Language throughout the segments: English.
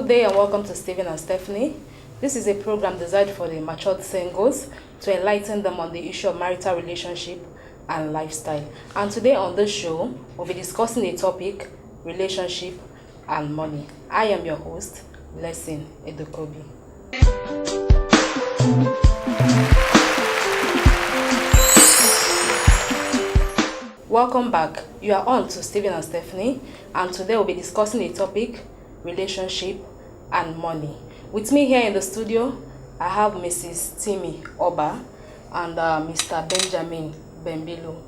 day and welcome to Stephen and Stephanie. This is a program designed for the matured singles to enlighten them on the issue of marital relationship and lifestyle. And today on this show, we'll be discussing a topic, relationship and money. I am your host, Blessing Edokobi. Welcome back. You are on to Stephen and Stephanie, and today we'll be discussing a topic, relationship and money. With me here in the studio, I have Mrs. Timmy Oba and Mr. Benjamin Bembilo.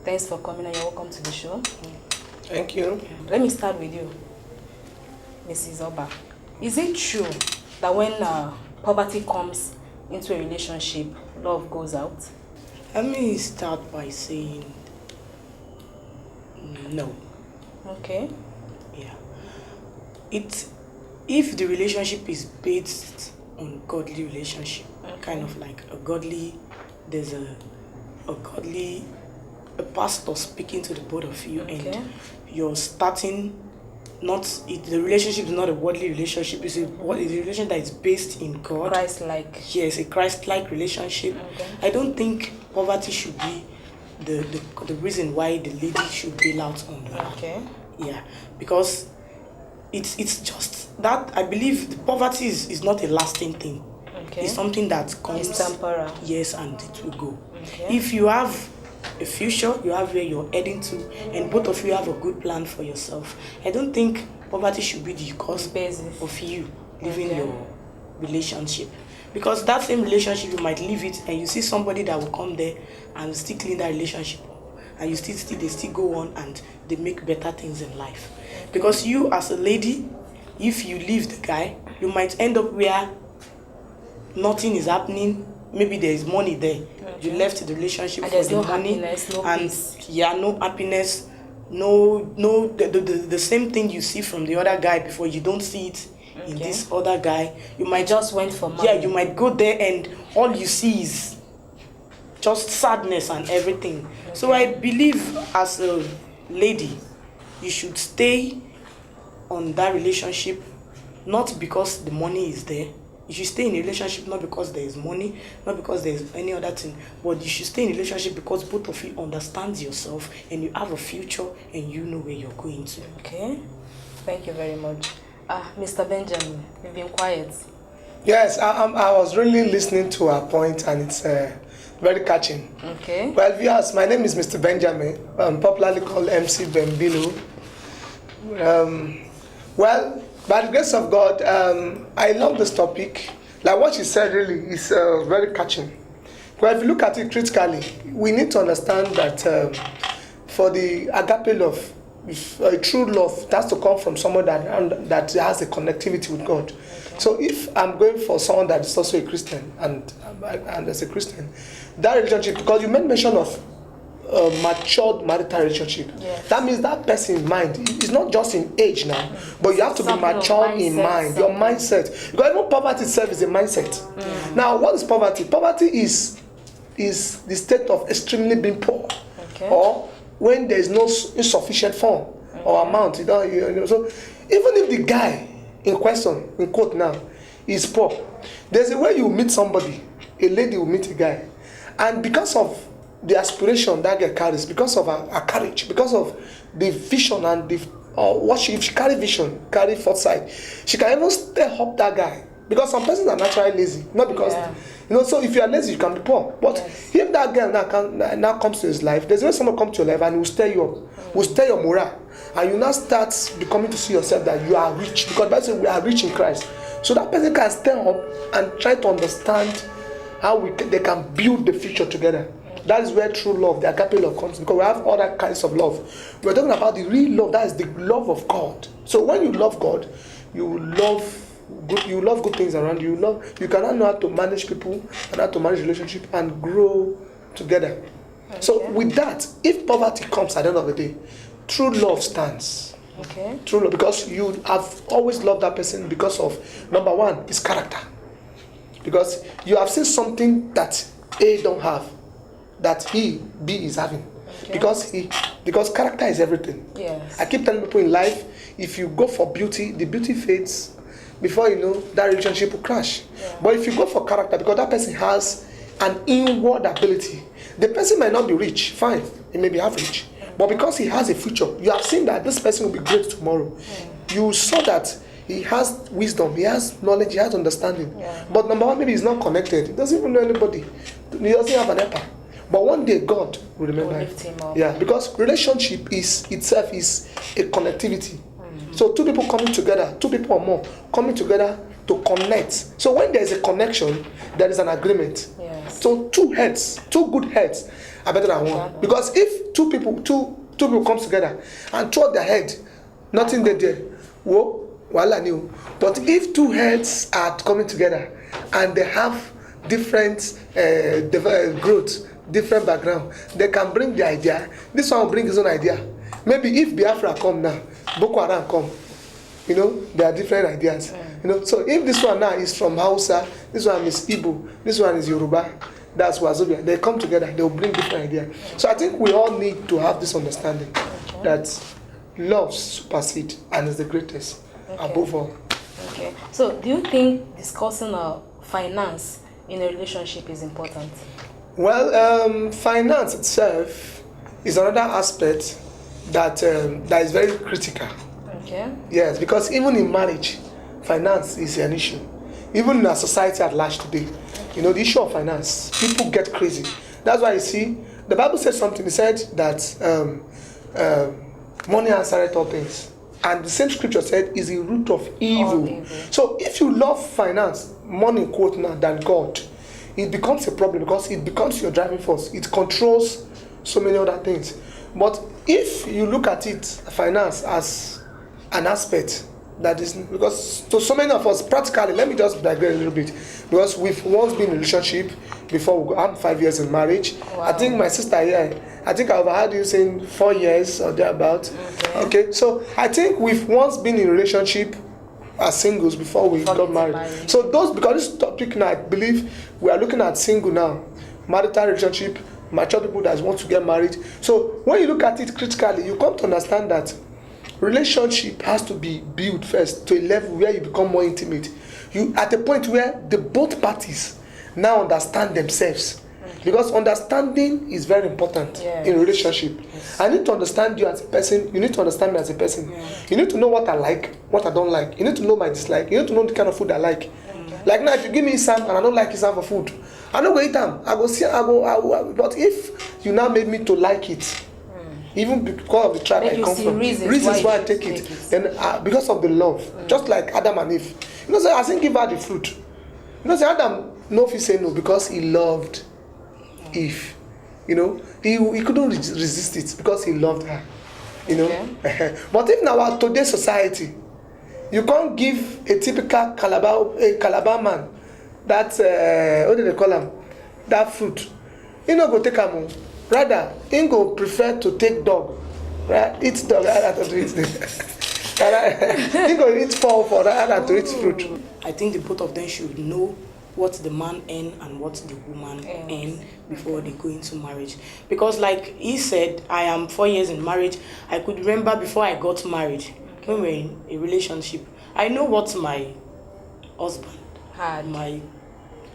Thanks for coming and you're welcome to the show. Thank you. Let me start with you, Mrs. Oba. Is it true that when poverty comes into a relationship, love goes out? Let me start by saying no. Okay. Yeah. If the relationship is based on godly relationship, kind of like there's a pastor speaking to the both of you, and you're starting. The relationship is not a worldly relationship. It's a relationship that is based in God. Christ-like. Yes, a Christ-like relationship. Okay. I don't think poverty should be the reason why the lady should bail out on her. Okay. Yeah, because it's just that I believe the poverty is not a lasting thing. Okay. It's something that comes. It's temporary. Yes, and it will go. Okay. If you have a future, you have where you're heading to, and both of you have a good plan for yourself, I don't think poverty should be the cause basis of you leaving your relationship. Because that same relationship, you might leave it and you see somebody that will come there and still clean that relationship up, and they still go on and they make better things in life. Because you as a lady, if you leave the guy, you might end up where nothing is happening. Maybe there is money there. You left the relationship and for there's the no money, happiness, no and peace. no happiness, the same thing you see from the other guy before, you don't see it in this other guy. You might just went for money. Yeah, you might go there and all you see is just sadness and everything. So I believe as a lady, you should stay on that relationship, not because the money is there. You should stay in a relationship not because there is money, not because there is any other thing, but you should stay in a relationship because both of you understand yourself and you have a future and you know where you're going to. Okay. Thank you very much. Mr. Benjamin, you've been quiet. Yes, I was really listening to her point, and it's very catching. Okay. Well, viewers, my name is Mr. Benjamin, popularly called MC Bembilo. Well, by the grace of God, I love this topic. Like what she said really is very catching. Well, if you look at it critically, we need to understand that for the agape love, a true love, it has to come from someone that has a connectivity with God. Okay. So if I'm going for someone that is also a Christian and as a Christian, that relationship, because you made mention of matured marital relationship. Yes. That means that person's mind is not just in age now, but you have to be mature in mind, your mindset. Because even poverty itself is a mindset. Now, what is poverty? Poverty is the state of extremely being poor, or when there is no insufficient form or amount. So even if the guy in question, in quote now, is poor, there's a way you meet somebody, a lady will meet a guy, and because of the aspiration that girl carries, because of her courage, because of the vision and if she carry vision, carry foresight, she can even step up that guy. Because some persons are naturally lazy, not because so if you are lazy, you can be poor. But if that girl now comes to his life, there's always someone come to your life and will stir you up, will stir your morale, and you now start becoming to see yourself that you are rich, because that's why we are rich in Christ. So that person can stand up and try to understand how they can build the future together. That is where true love, the agape love comes, because we have other kinds of love. We're talking about the real love, that is the love of God. So when you love God, you love good things around you. You cannot know how to manage people and how to manage relationship and grow together. Okay. So with that, if poverty comes at the end of the day, true love stands. Okay. True love, because you have always loved that person because of, number one, his character. Because you have seen something that A don't have, that B is having. Okay. Because character is everything. Yes. I keep telling people in life, if you go for beauty, the beauty fades. before you know, that relationship will crash. Yeah. But if you go for character, because that person has an inward ability, the person might not be rich, fine, he may be average, but because he has a future, you have seen that this person will be great tomorrow. You saw that he has wisdom, he has knowledge, he has understanding. But number one, maybe he's not connected, he doesn't even know anybody, he doesn't have an helper. But one day God will remember him. Yeah, because relationship is itself is a connectivity. So two people coming together, two people or more coming together to connect. So when there is a connection, there is an agreement. Yes. So two good heads are better than one. Because if two people come together and throw their head, nothing there, whoa, wala new. But if two heads are coming together and they have different growth, different background, they can bring the idea. This one will bring his own idea. Maybe if Biafra come now, Boko Haram come, you know, there are different ideas. You know, so if this one now is from Hausa, this one is Igbo, this one is Yoruba, that's Wazobia, they come together, they will bring different ideas. So I think we all need to have this understanding that love supersedes and is the greatest above all. Okay. So do you think discussing finance in a relationship is important? Well, finance itself is another aspect that is very critical. Okay. Yes, because even in marriage, finance is an issue. Even in our society at large today, you know, the issue of finance, people get crazy. That's why you see, the Bible says something. It said that money answereth all things. And the same scripture said is the root of evil. So if you love finance, money quote now, than God, it becomes a problem because it becomes your driving force. It controls so many other things. But if you look at it, finance as an aspect that is, because to so many of us, practically, let me just digress a little bit, because we've once been in a relationship before we go. I'm 5 years in marriage. Wow. I think my sister here, I think I've heard you saying 4 years or thereabout. Okay, so I think we've once been in a relationship as singles before we got married. So those, because this topic now, I believe we are looking at single now, marital relationship, mature people that want to get married. So when you look at it critically, you come to understand that relationship has to be built first to a level where you become more intimate. You at a point where the both parties now understand themselves. Because understanding is very important in relationship. I need to understand you as a person. You need to understand me as a person. You need to know what I like, what I don't like. You need to know my dislike. You need to know the kind of food I like. Like now, if you give me Isam and I don't like Isam for food, I don't go eat them. I go. But if you now made me to like it, even because of the tribe I come from, reasons why I take it, then because of the love, just like Adam and Eve. You know, so I didn't give her the fruit. You know, so Adam, no, if he say no, because he loved Eve. You know, he couldn't resist it because he loved her. You know, but if now today's society, you can't give a typical Calabar man that what do they call him? That fruit. You know, go take him. Rather, he go prefer to take dog. Right? Eat dog rather to eat he go eat fall for rather to eat fruit. I think the both of them should know what the man earn and what the woman earn before they go into marriage. Because like he said, I am 4 years in marriage. I could remember before I got married, when we were in a relationship, I know what my husband had, my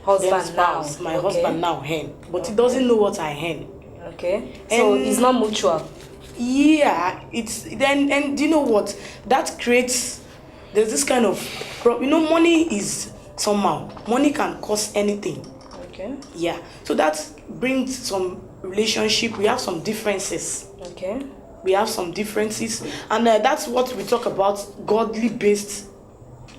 husband spouse, my husband now earn, but he doesn't know what I earn. Okay, so it's not mutual. Yeah, it's then, and you know what? That creates, there's this kind of, you know, money is somehow, money can cost anything. Okay. Yeah, so that brings some relationship. We have some differences. Okay. We have some differences, and that's what we talk about, godly based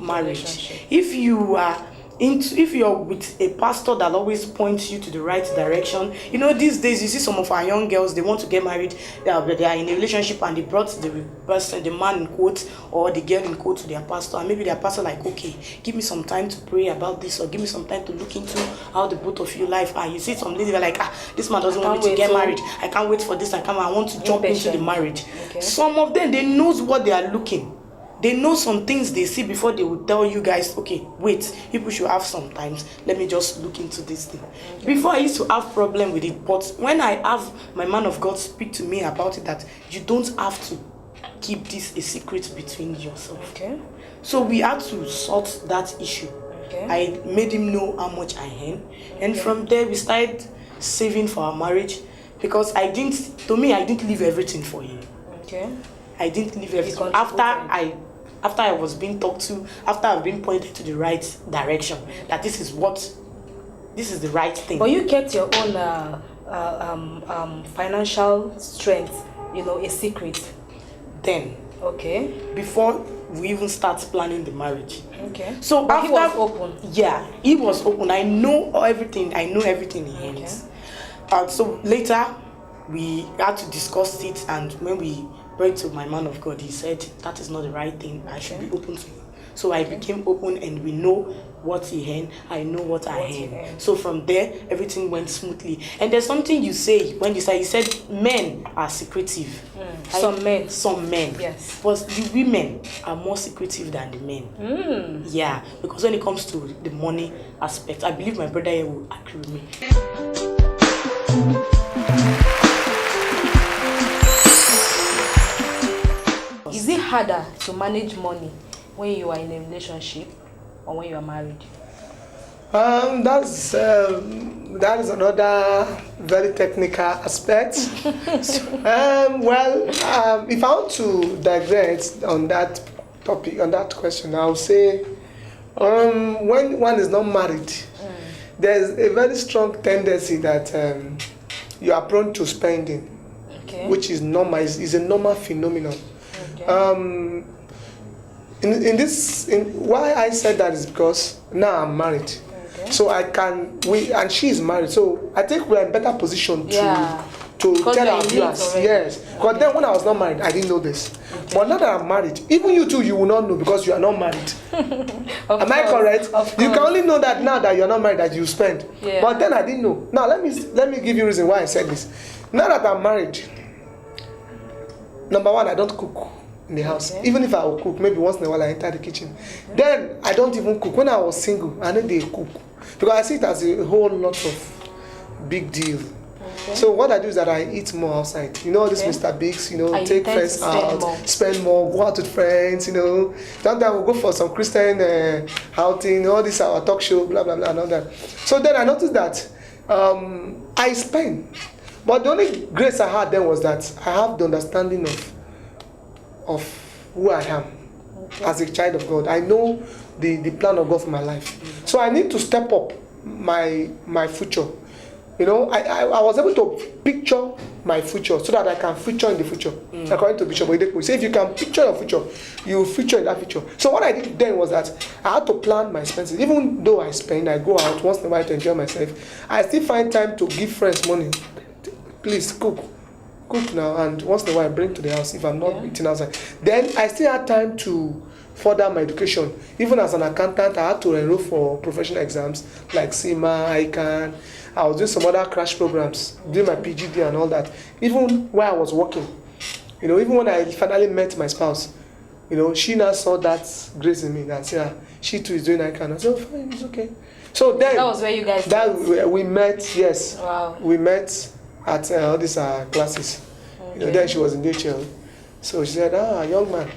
marriage. If you are if you're with a pastor that always points you to the right direction, you know, these days you see some of our young girls, they want to get married, they are in a relationship and they brought the person, the man in quotes or the girl in quotes, to their pastor, and maybe their pastor like, okay, give me some time to pray about this, or give me some time to look into how the both of you life are. You see some ladies are like, this man doesn't want me to get married, I can't wait for this, I want to jump into the marriage. Okay. Some of them, they knows what they are looking. They know some things they see before they will tell you guys, okay, wait, people should have some time. Let me just look into this thing. Okay. Before I used to have problem with it, but when I have my man of God speak to me about it, that you don't have to keep this a secret between yourself. Okay. So we had to sort that issue. Okay. I made him know how much I earn, and from there we started saving for our marriage, because I didn't leave everything for him. Okay. I didn't leave everything. After I was being talked to, after I've been pointed to the right direction, that this is the right thing. But you kept your own financial strength, a secret. Then, Okay. before we even start planning the marriage. Okay. So But after, he was open. Yeah, he was open. I know everything he owns. So later, we had to discuss it, and when we went to my man of God, he said that is not the right thing. I should be open to you. So I became open, and we know what he earned. I know what I earn. So from there, everything went smoothly. And there's something you say when you said men are secretive. Some men. Yes. But the women are more secretive than the men. Yeah, because when it comes to the money aspect, I believe my brother here will agree with me. Is it harder to manage money when you are in a relationship or when you are married? That is another very technical aspect. If I want to digress on that topic, on that question, I'll say when one is not married, there's a very strong tendency that you are prone to spending, which is normal. Is a normal phenomenon. Okay. Why I said that is because now I'm married. So and she is married, so I think we're in better position to tell our viewers. Yes. Because then when I was not married, I didn't know this. But now that I'm married, even you too, you will not know because you are not married. Am I correct? You can only know that now that you're not married that you spend. Yeah. But then I didn't know. Now let me give you a reason why I said this. Now that I'm married, number one, I don't cook in the house. Even if I will cook, maybe once in a while I enter the kitchen. Then I don't even cook. When I was single, I need to cook. Because I see it as a whole lot of big deal. So what I do is that I eat more outside. All this Mr. Biggs, take friends out, spend more, go out with friends, Sometimes we'll go for some Christian outing, all this our talk show, blah, blah, blah, and all that. So then I noticed that I spend. But the only grace I had then was that I have the understanding of who I am as a child of God. I know the plan of God for my life. So I need to step up my future. I was able to picture my future so that I can future in the future. According to Bishop Oyedepo, say if you can picture your future, you will future in that future. So what I did then was that I had to plan my expenses. Even though I go out once in a while to enjoy myself, I still find time to give friends money. Please cook now, and once in a while I bring to the house if I'm not eating outside. Then I still had time to further my education. Even as an accountant, I had to enroll for professional exams like CIMA, ICANN. I was doing some other crash programs, doing my PGD and all that. Even while I was working, even when I finally met my spouse, she now saw that grace in me and said, she too is doing ICANN. I said, oh, fine, it's okay. So then that was where you guys met. We met, yes. Wow. We met at all these classes. Then she was in DHL. So she said, young man,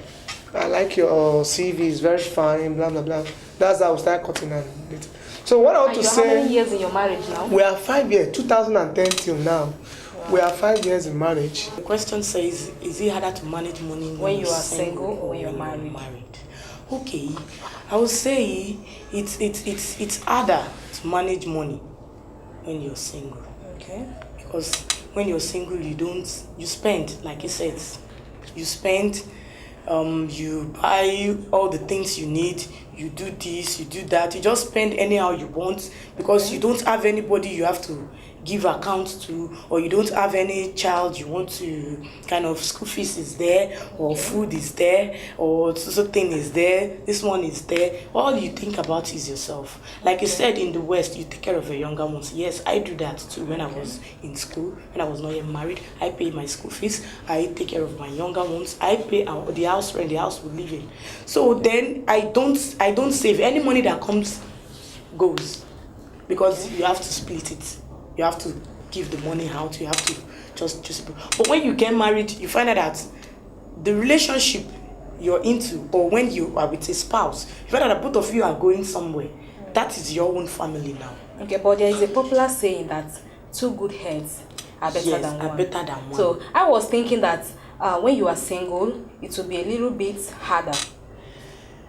I like your CV, it's very fine, blah, blah, blah. That's how I started cutting on it. So what I want to say... How many years in your marriage now? We are 5 years, 2010 till now. Wow. We are 5 years in marriage. The question says, is it harder to manage money when you are single or when you're married? Okay, I would say it's harder to manage money when you're single. Okay. Because when you're single, you spend, like you said, you spend, you buy all the things you need, you do this, you do that, you just spend anyhow you want because you don't have anybody you have to give account to, or you don't have any child you want to kind of school fees is there, or food is there, or something is there, this one is there. All you think about is yourself. Like you said, in the West, you take care of your younger ones. Yes, I do that too. When I was in school, when I was not yet married, I pay my school fees, I take care of my younger ones, I pay the house rent, the house we live in. So then I don't save. Any money that comes goes, because you have to split it. You have to give the money out. You have to just. But when you get married, you find out that the relationship you're into, or when you are with a spouse, if that both of you are going somewhere, that is your own family now. Okay, but there is a popular saying that two good heads are better than one. Better than one. So I was thinking that when you are single, it will be a little bit harder.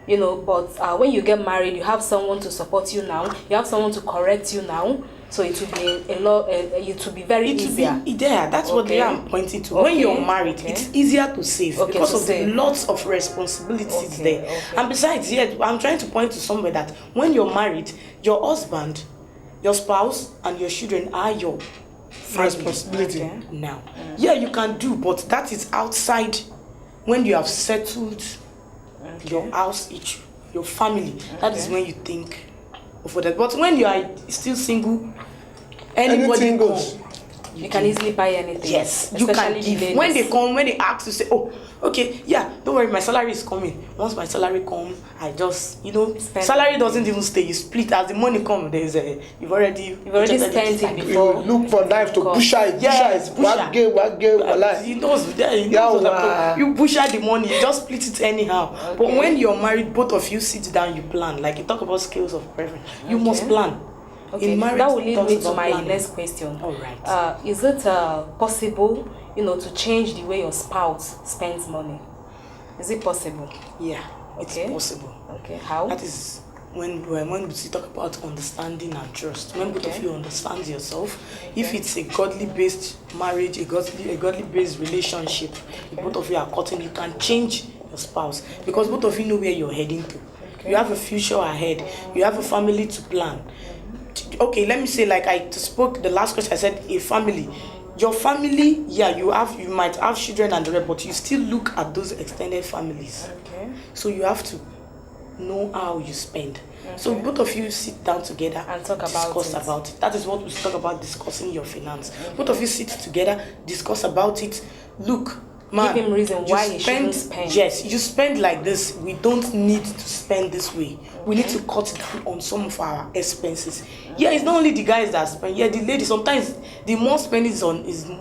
You know, but when you get married, you have someone to support you now. You have someone to correct you now. So it will be a lot. It will be very easier. That's what they are pointing to. When you're married, it's easier to save because of the lots of responsibilities there. And besides, I'm trying to point to somewhere that when you're married, your husband, your spouse, and your children are your responsibility now. Yeah, you can do, but that is outside when you have settled your house, your family. That is when you think of that. But when you are still single, anybody goes. You can easily buy anything. Yes, you can give. When they ask, you say, oh, okay, yeah, don't worry, my salary is coming. Once my salary comes, I just, salary doesn't even stay. You split as the money comes. You've already spent it before. You look for knife to push it. You push out the money. You just split it anyhow. Okay. But when you're married, both of you sit down, you plan. Like you talk about scales of preference, you must plan. Okay, that will lead me to my next question. All right. Is it possible, to change the way your spouse spends money? Is it possible? Yeah, it's possible. Okay, how? That is when we talk about understanding and trust. When both of you understand yourself, if it's a godly-based marriage, a godly-based relationship, if both of you are cutting, you can change your spouse because both of you know where you're heading to. Okay. You have a future ahead. You have a family to plan. Okay, let me say, like I spoke the last question, I said a family. Your family, you might have children and the rest, but you still look at those extended families. Okay. So you have to know how you spend. Okay. So both of you sit down together and discuss about it. That is what we talk about, discussing your finance. Okay. Both of you sit together, discuss about it. Look, man, give him reason why he shouldn't spend. Yes, you spend like this. We don't need to spend this way. We need to cut down on some of our expenses. Yeah, it's not only the guys that spend. Yeah, the ladies. Sometimes the more spending is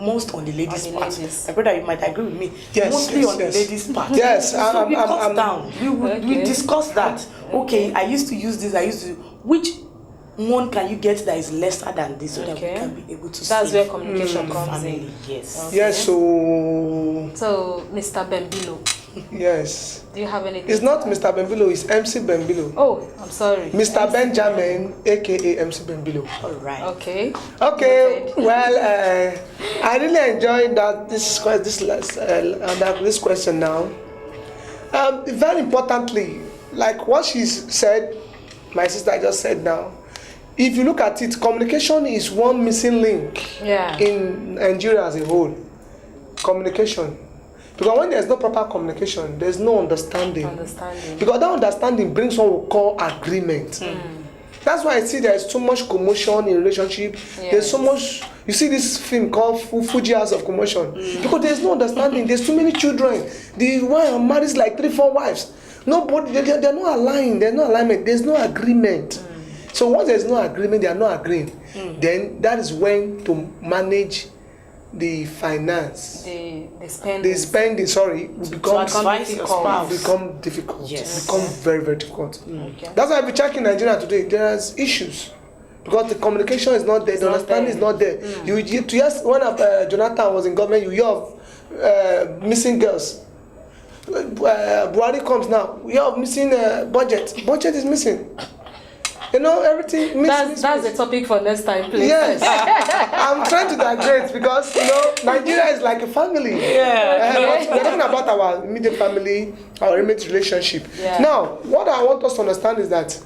most on the ladies' part. My brother, you might agree with me. Yes, mostly on the ladies' part. Yes, so we cut down. We discuss that. Okay, I used to use this. Which one can you get that is lesser than this so that we can be able to That's where communication comes in. Yes. Okay. Yes, so Mr. Bembilo. Yes. Do you have anything? It's not Mr. Bembilo, it's MC Bembilo. Oh, I'm sorry. Mr. Benjamin, aka MC Bembilo. All right. Okay. Well, I really enjoyed this question now. Very importantly, like what she said, my sister just said now. If you look at it, communication is one missing link in Nigeria as a whole. Communication. Because when there's no proper communication, there's no understanding. Because that understanding brings what we call agreement. That's why I see there's so much commotion in relationship. Yes. There's so much. You see this film called Fuji House of Commotion. Because there's no understanding. There's too many children. The wife marries like 3-4 wives. Nobody. They're not aligned. There's no alignment. There's no agreement. So once there's no agreement, they are not agreeing. Then that is when to manage the finance, the spending, become difficult. Yes. Become very, very difficult. Okay. That's why if you check in Nigeria today, there's issues because the communication is not there, the understanding is not there. When Jonathan was in government, you hear of missing girls. Buhari comes now, we have missing budget. Budget is missing. Everything. That's the topic for next time, please. Yes, I'm trying to digress because Nigeria is like a family. We're talking about our immediate family, our immediate relationship. Yeah. Now, what I want us to understand is that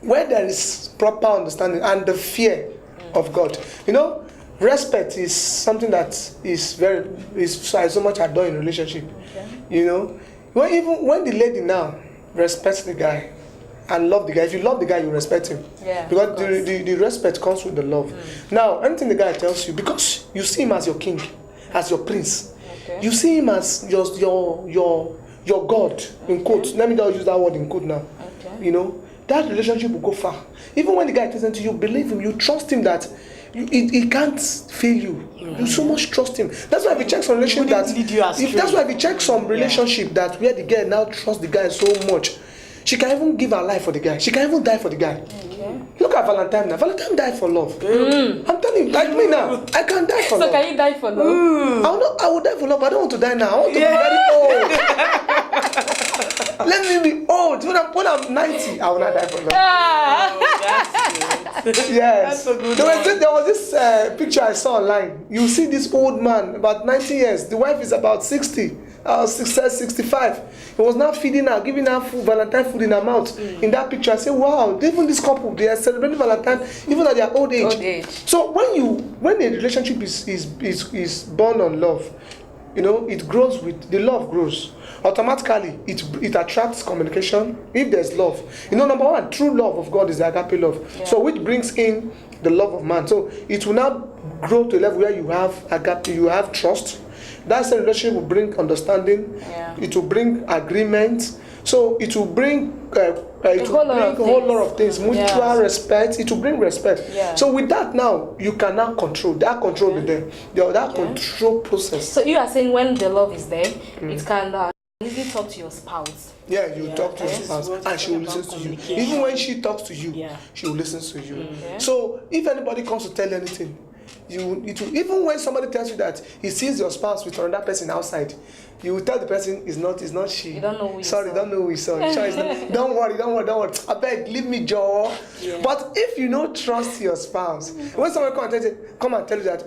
where there is proper understanding and the fear of God, respect is something that is so much adored in relationship. Okay. When the lady now respects the guy and love the guy, if you love the guy, you respect him. Yeah, because the respect comes with the love. Now, anything the guy tells you, because you see him as your king, as your prince, you see him as your God, in quotes. Let me not use that word in quote now. Okay. That relationship will go far. Even when the guy listens to you, believe him, you trust him that He can't fail you. You so much trust him. That's why we check some relationship that's why we check some relationship that where the girl now trusts the guy so much. She can even give her life for the guy. She can even die for the guy. Okay. Look at Valentine now. Valentine died for love. I'm telling you, like me now, I can die for love. So can you die for love? I will die for love, but I don't want to die now. I want to be very old. Let me be old. When I'm 90, I will not die for love. Yes. That's so good. There was this picture I saw online. You see this old man, about 90 years. The wife is about 60. 65. He was now feeding her, giving her food, Valentine food in her mouth. In that picture, I said, wow, even this couple, they are celebrating Valentine even at their old age. So when a relationship is born on love, it grows with the love grows. Automatically, it attracts communication. If there's love, number one, true love of God is the agape love. Yeah. So which brings in the love of man. So it will now grow to a level where you have agape, you have trust. That same relationship will bring understanding. Yeah. It will bring agreement. So it will bring a whole lot of things. Mutual respect. It will bring respect. Yeah. So with that now, you can now control. That control will be there. That control process. So you are saying when the love is there, it can easily talk to your spouse. Yeah, you talk to your spouse and she will listen to you. Even when she talks to you, she will listen to you. So if anybody comes to tell you anything, even when somebody tells you that he sees your spouse with another person outside, you will tell the person it's not she. You don't know who you Sorry, saw. don't know who you saw. Don't worry. I beg, leave me, Joe. Yeah. But if you don't trust your spouse, when someone come and tell you that,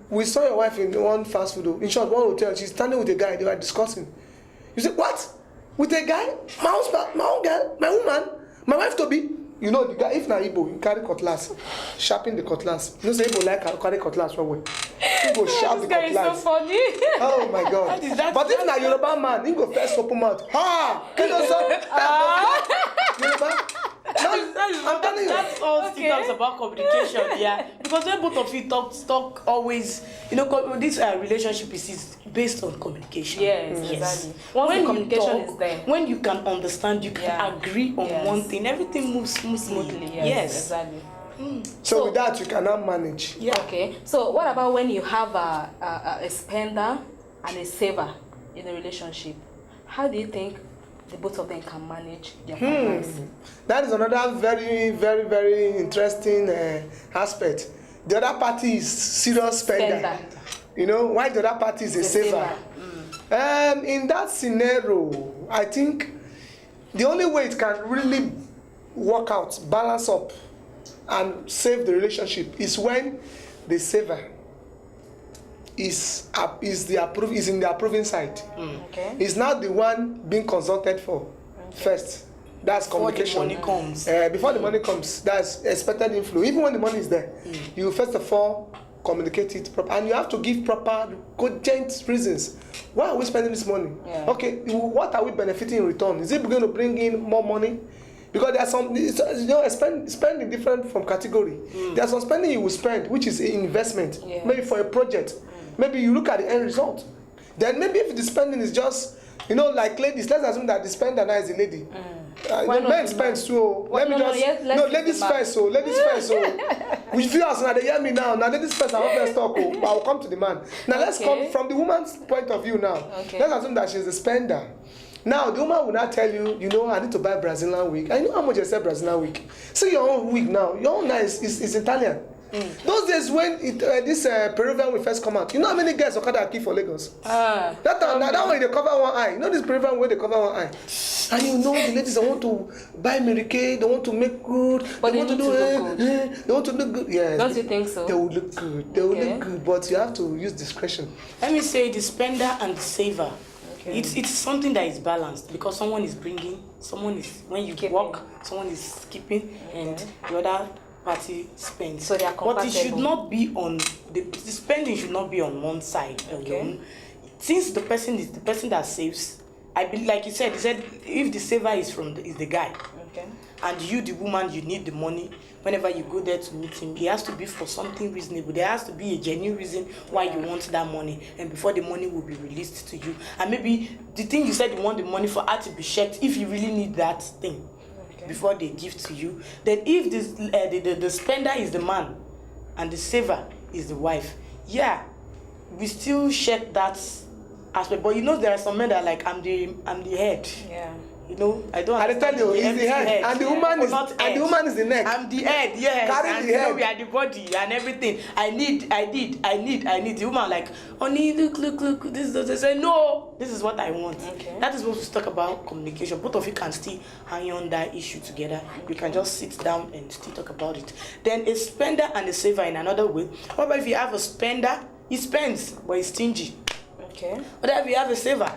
we saw your wife in one fast food, in short, one hotel, she's standing with a guy, they were discussing. You say, what? With a guy? My husband, my own girl, my woman, my wife Toby. The guy, if not Igbo, you carry cutlass, sharpen the cutlass. Say Igbo like carry cutlass one way. You go sharp the cutlass. This guy is so funny. Oh my God. But if not Yoruba man, you go first open mouth. Yoruba. I'm telling you. That's all talks about communication, because when both of you talk always, this relationship is based on communication. Yes. Exactly. When communication is there, when you can understand, you can agree on one thing, everything moves smoothly. Yes. Exactly. So with that, you cannot manage. Yeah. Okay. So what about when you have a spender and a saver in a relationship? How do you think the both of them can manage their finances? That is another very, very, very interesting aspect. The other party is serious spender. While the other party is a saver. In that scenario, I think the only way it can really work out, balance up, and save the relationship is when the saver is in the approving side. Okay. It's not the one being consulted for first. That's communication. Before the money comes. Before the money comes, that's expected inflow. Even when the money is there, you first of all communicate it proper, and you have to give proper, cogent reasons. Why are we spending this money? Yeah. Okay, what are we benefiting in return? Is it going to bring in more money? Because there are some, spending different from category. There are some spending you will spend, which is an investment, maybe for a project. Maybe you look at the end result. Then maybe if the spending is just, like ladies, let's assume that the spender now is a lady. Men spend too. Ladies first. So ladies first. So we feel as now they hear me now. Now ladies first. I want to talk. But I'll come to the man. Now let's come from the woman's point of view now. Let's assume that she's a spender. Now the woman will not tell you, I need to buy Brazilian wig. I know how much I sell Brazilian wig. See your own wig now. Your own now is Italian. Those days when this Peruvian will first come out, you know how many guys Okada keep for Lagos? That one they cover one eye. This Peruvian way they cover one eye. And the ladies they want to buy Mary Kay, they want to make good, but they want to look good. They want to look good. Yeah. Don't you think so? They will look good. They will look good, but you have to use discretion. Let me say the spender and the saver. Okay. It's something that is balanced, because someone is bringing, someone is when you work, someone is keeping, and the other party spends. So they are compatible. But it should not be on the spending should not be on one side alone. Since the person is the person that saves, I believe, like you said, if the saver is the guy, and you the woman, you need the money. Whenever you go there to meet him, it has to be for something reasonable. There has to be a genuine reason why you want that money, and before the money will be released to you. And maybe the thing you said you want the money for her to be checked, if you really need that thing before they give to you. Then if the spender is the man, and the saver is the wife. Yeah, we still check that aspect, but there are some men that are like, I'm the head. Yeah. I don't. I tell you, he's the head, and the woman is the woman is the neck. I'm the head, yes. Carry and the head. we are the body and everything. I need. The woman like, honey, look. This. They say no. This is what I want. Okay. That is what we talk about communication. Both of you can still hang on that issue together. You can just sit down and still talk about it. Then a spender and a saver in another way. What about if you have a spender? He spends, but he's stingy. Okay. What if you have a saver,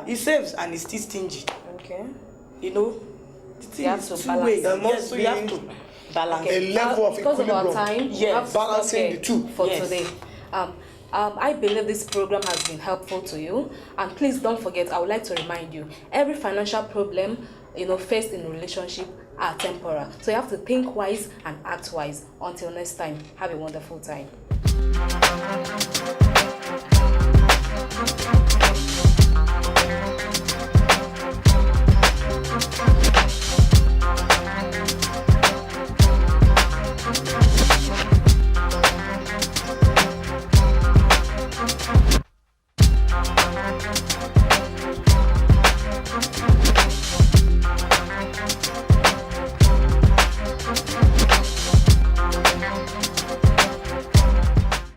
he saves and he's still stingy. Okay. You have to balance. Yes, so you have to balance. A level of because of our equilibrium. time, we Yes, have to balancing stop the two. for Yes. today. I believe this program has been helpful to you, and please don't forget, I would like to remind you, every financial problem faced in a relationship are temporal. So you have to think wise and act wise. Until next time, have a wonderful time.